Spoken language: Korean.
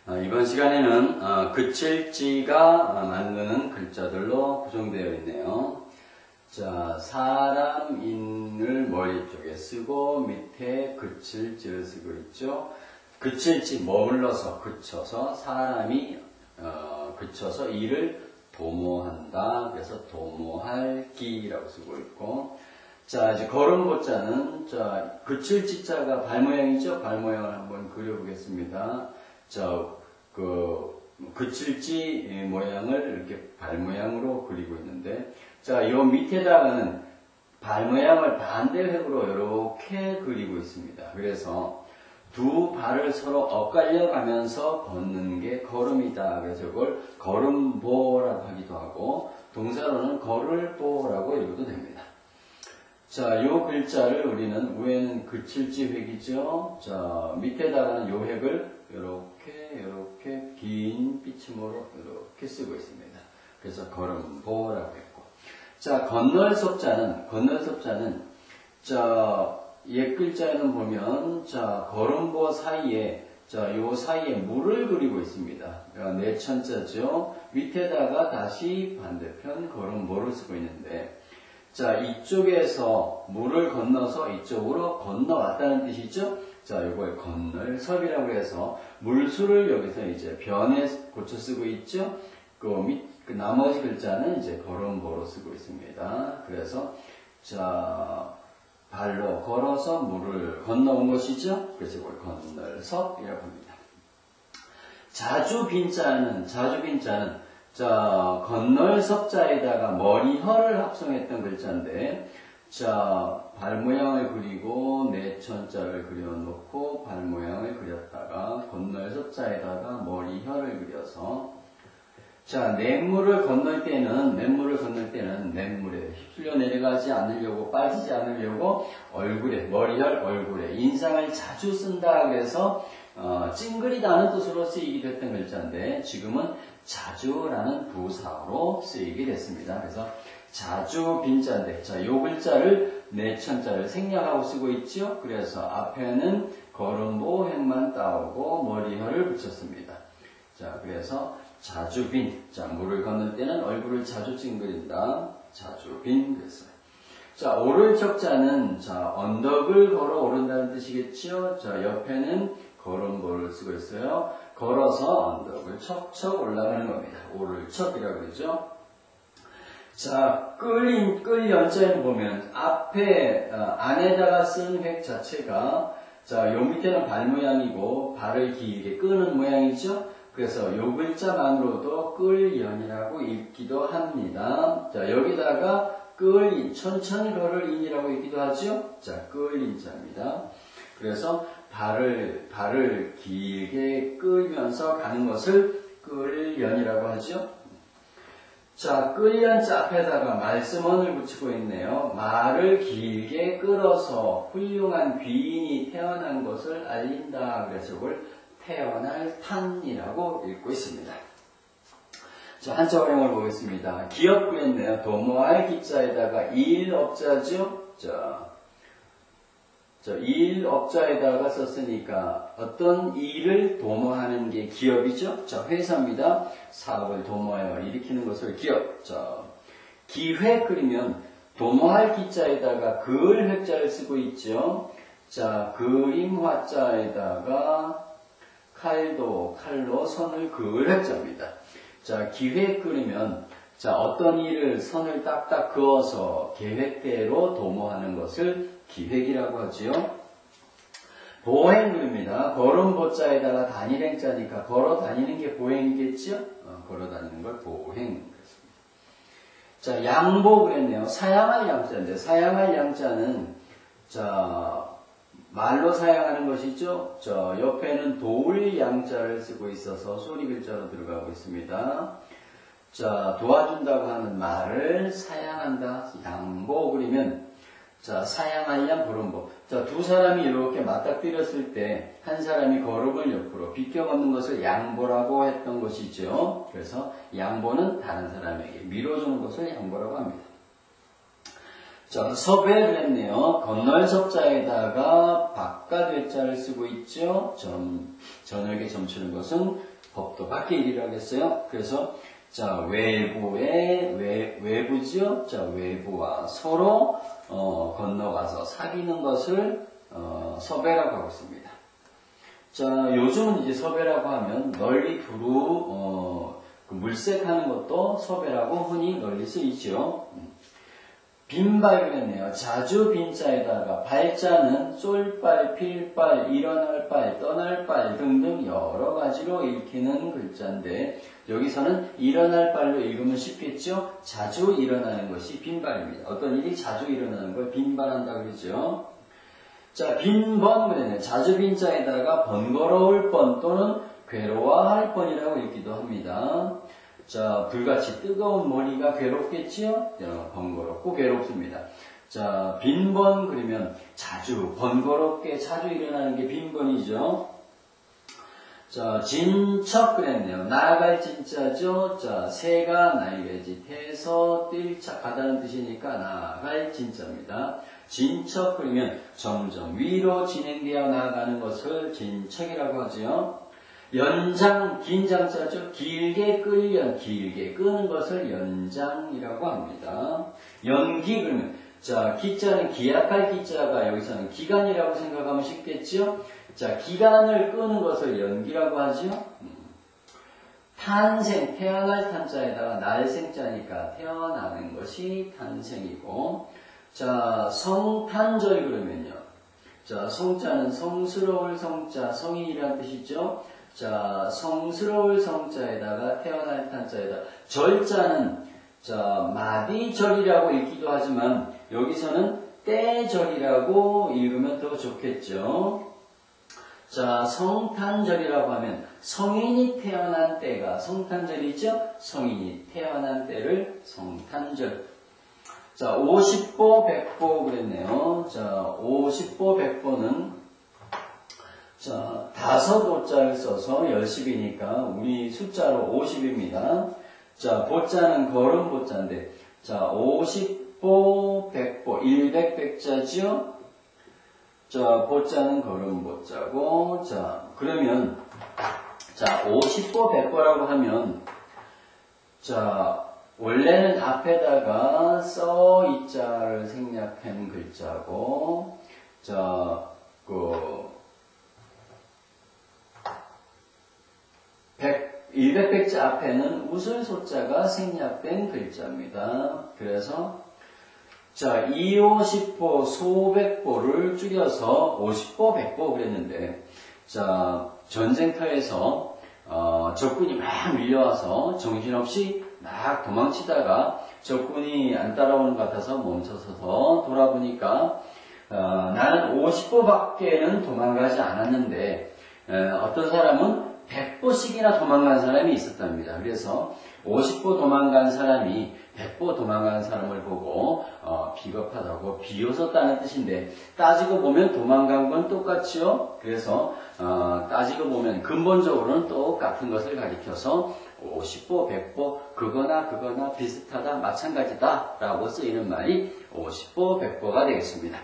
이번 시간에는 그칠지가 만드는 글자들로 구성되어 있네요. 자, 사람인을 머리 쪽에 쓰고 밑에 그칠지를 쓰고 있죠. 그칠지 머물러서 그쳐서 사람이 그쳐서 이를 도모한다. 그래서 도모할기라고 쓰고 있고, 자, 이제 걸음보자는 자 그칠지자가 발 모양이죠. 발 모양을 한번 그려보겠습니다. 자, 그칠지 모양을 이렇게 발 모양으로 그리고 있는데, 자, 요 밑에다가는 발 모양을 반대획으로 이렇게 그리고 있습니다. 그래서 두 발을 서로 엇갈려 가면서 걷는 게 걸음이다. 그래서 이걸 걸음보라고 하기도 하고, 동사로는 걸을보라고 읽어도 됩니다. 자, 요 글자를 우리는 위에는 그칠지 획이죠. 자, 밑에다가는 요 획을 이렇게 긴 삐침으로 이렇게 쓰고 있습니다. 그래서 걸음보라고 했고, 자, 건널 섭자는 자, 옛 글자에는 보면 자, 걸음보 사이에 자, 요 사이에 물을 그리고 있습니다. 내천자죠. 밑에다가 다시 반대편 걸음보를 쓰고 있는데, 자, 이쪽에서 물을 건너서 이쪽으로 건너왔다는 뜻이죠. 자, 이걸 건널섭이라고 해서 물수를 여기서 이제 변에 고쳐 쓰고 있죠. 그 나머지 글자는 이제 걸음보로 쓰고 있습니다. 그래서 자, 발로 걸어서 물을 건너온 것이죠. 그래서 이걸 건널섭이라고 합니다. 자주빈자는 자, 건널섭자에다가 머리혀를 합성했던 글자인데, 자, 발 모양을 그리고 내천자를 그려놓고 발 모양을 그렸다가 건널섭자에다가 머리혀를 그려서, 자, 냇물을 건널 때는 냇물에 휩쓸려 내려가지 않으려고, 빠지지 않으려고 머리혈 얼굴에 인상을 자주 쓴다. 그래서 찡그리다는 뜻으로 쓰이기도 했던 글자인데, 지금은 자주라는 부사로 쓰이게 됐습니다. 그래서 자주 빈자인데, 자, 요 글자를 내천자를 생략하고 쓰고 있죠. 그래서 앞에는 걸음보 획만 따오고 머리혈을 붙였습니다. 자, 그래서 자주빈. 자, 물을 건널 때는 얼굴을 자주 찡그린다. 자주빈 그랬어요. 자, 오를 척자는 자, 언덕을 걸어 오른다는 뜻이겠죠. 자, 옆에는 걸음보를 쓰고 있어요. 걸어서 언덕을 척척 올라가는 겁니다. 오를 척이라고 그러죠. 자, 끌 연자에 보면 앞에 안에다가 쓴 획 자체가 자, 요 밑에는 발 모양이고 발을 길게 끄는 모양이죠. 그래서 요 글자만으로도 끌연이라고 읽기도 합니다. 자, 여기다가 끌인, 천천히 걸을 인이라고 읽기도 하죠. 자, 끌인자입니다. 그래서 발을 길게 끌면서 가는 것을 끌연이라고 하죠. 자, 끌연자 앞에다가 말씀원을 붙이고 있네요. 말을 길게 끌어서 훌륭한 귀인이 태어난 것을 알린다. 그래서 이걸 태어날 탄이라고 읽고 있습니다. 자, 한자 활용을 보겠습니다. 기업 그랬네요. 도모할 기자에다가 일업자죠. 자, 일업자에다가 썼으니까 어떤 일을 도모하는 게 기업이죠. 자, 회사입니다. 사업을 도모하여 일으키는 것을 기업. 자, 기획 그리면 도모할 기자에다가 그을 획자를 쓰고 있죠. 자, 그림 화자에다가 칼로 선을 그을 획자입니다. 자, 기획 그리면 자, 어떤 일을 선을 딱딱 그어서 계획대로 도모하는 것을 기획이라고 하지요. 보행 그립니다. 걸음보자에다가 다니행자니까 걸어 다니는 게 보행이겠죠? 걸어 다니는 걸 보행. 자, 양보 그랬네요. 사양할 양자인데, 사양할 양자는 자, 말로 사용하는 것이죠. 저 옆에는 도울 양자를 쓰고 있어서 소리 글자로 들어가고 있습니다. 자, 도와준다고 하는 말을 사양한다. 양보 그리면 자, 사양할 양 걸음보. 자, 두 사람이 이렇게 맞닥뜨렸을 때 한 사람이 걸음을 옆으로 비껴 걷는 것을 양보라고 했던 것이죠. 그래서 양보는 다른 사람에게 밀어주는 것을 양보라고 합니다. 자, 섭외를 했네요. 건널 섭자에다가 바깥 외자를 쓰고 있죠. 저녁에 점치는 것은 법도 밖의 일이라고 했어요. 그래서 자, 외부죠. 자, 외부와 서로 건너가서 사귀는 것을 섭외라고 하고 있습니다. 자, 요즘은 이제 섭외라고 하면 널리 두루 물색하는 것도 섭외라고 흔히 널리 쓰이죠. 빈발을 했네요. 자주 빈자에다가 발자는 쏠발, 필발, 일어날 발, 떠날 발 등등 여러 가지로 읽히는 글자인데 여기서는 일어날 발로 읽으면 쉽겠죠? 자주 일어나는 것이 빈발입니다. 어떤 일이 자주 일어나는 걸 빈발한다 그러죠. 자, 빈번 그랬네요. 자주 빈자에다가 번거로울 번 또는 괴로워할 뻔이라고 읽기도 합니다. 자, 불같이 뜨거운 머리가 괴롭겠지요? 번거롭고 괴롭습니다. 자, 빈번 그러면 자주, 번거롭게 자주 일어나는 게 빈번이죠. 자, 진척 그랬네요. 나아갈 진짜죠. 자, 새가 날개짓 해서 뛸착하다는 뜻이니까 나아갈 진짜입니다. 진척 그러면 점점 위로 진행되어 나아가는 것을 진척이라고 하죠. 연장, 긴장자죠. 길게 끄는 것을 연장이라고 합니다. 연기 그러면 자, 기자는 기약할 기자가 여기서는 기간이라고 생각하면 쉽겠죠. 자, 기간을 끄는 것을 연기라고 하죠. 탄생, 태어날 탄자에다가 날생자니까 태어나는 것이 탄생이고, 자, 성탄절 그러면요. 자, 성자는 성스러울 성자, 성인이라는 뜻이죠. 자, 성스러울 성자에다가 태어날 탄자에다 절자는 자, 마디절이라고 읽기도 하지만 여기서는 때절이라고 읽으면 더 좋겠죠. 자, 성탄절이라고 하면 성인이 태어난 때가 성탄절이죠. 성인이 태어난 때를 성탄절. 자, 50보 100보 그랬네요. 자, 50보 100보는 자, 5보자를 써서 10이니까 우리 숫자로 50입니다. 자, 보자는 걸음 보자인데 자, 50보 100보 100 100자지요. 자, 보자는 걸음 보자고 자, 그러면 자, 50보 100보라고 하면 자, 원래는 앞에다가 써이자를 생략한 글자고 자, 100, 100자 앞에는 웃을 소자가 생략된 글자입니다. 그래서 자, 250보, 소백보를 줄여서 50보, 100보 그랬는데 자, 전쟁터에서 적군이 막 밀려와서 정신없이 막 도망치다가 적군이 안 따라오는 것 같아서 멈춰서서 돌아보니까 나는 50보밖에는 도망가지 않았는데 어떤 사람은 100보씩이나 도망간 사람이 있었답니다. 그래서 50보 도망간 사람이 100보 도망간 사람을 보고 비겁하다고 비웃었다는 뜻인데 따지고 보면 도망간 건 똑같죠. 그래서 따지고 보면 근본적으로는 똑같은 것을 가리켜서 50보, 100보 그거나 비슷하다, 마찬가지다 라고 쓰이는 말이 50보, 100보가 되겠습니다.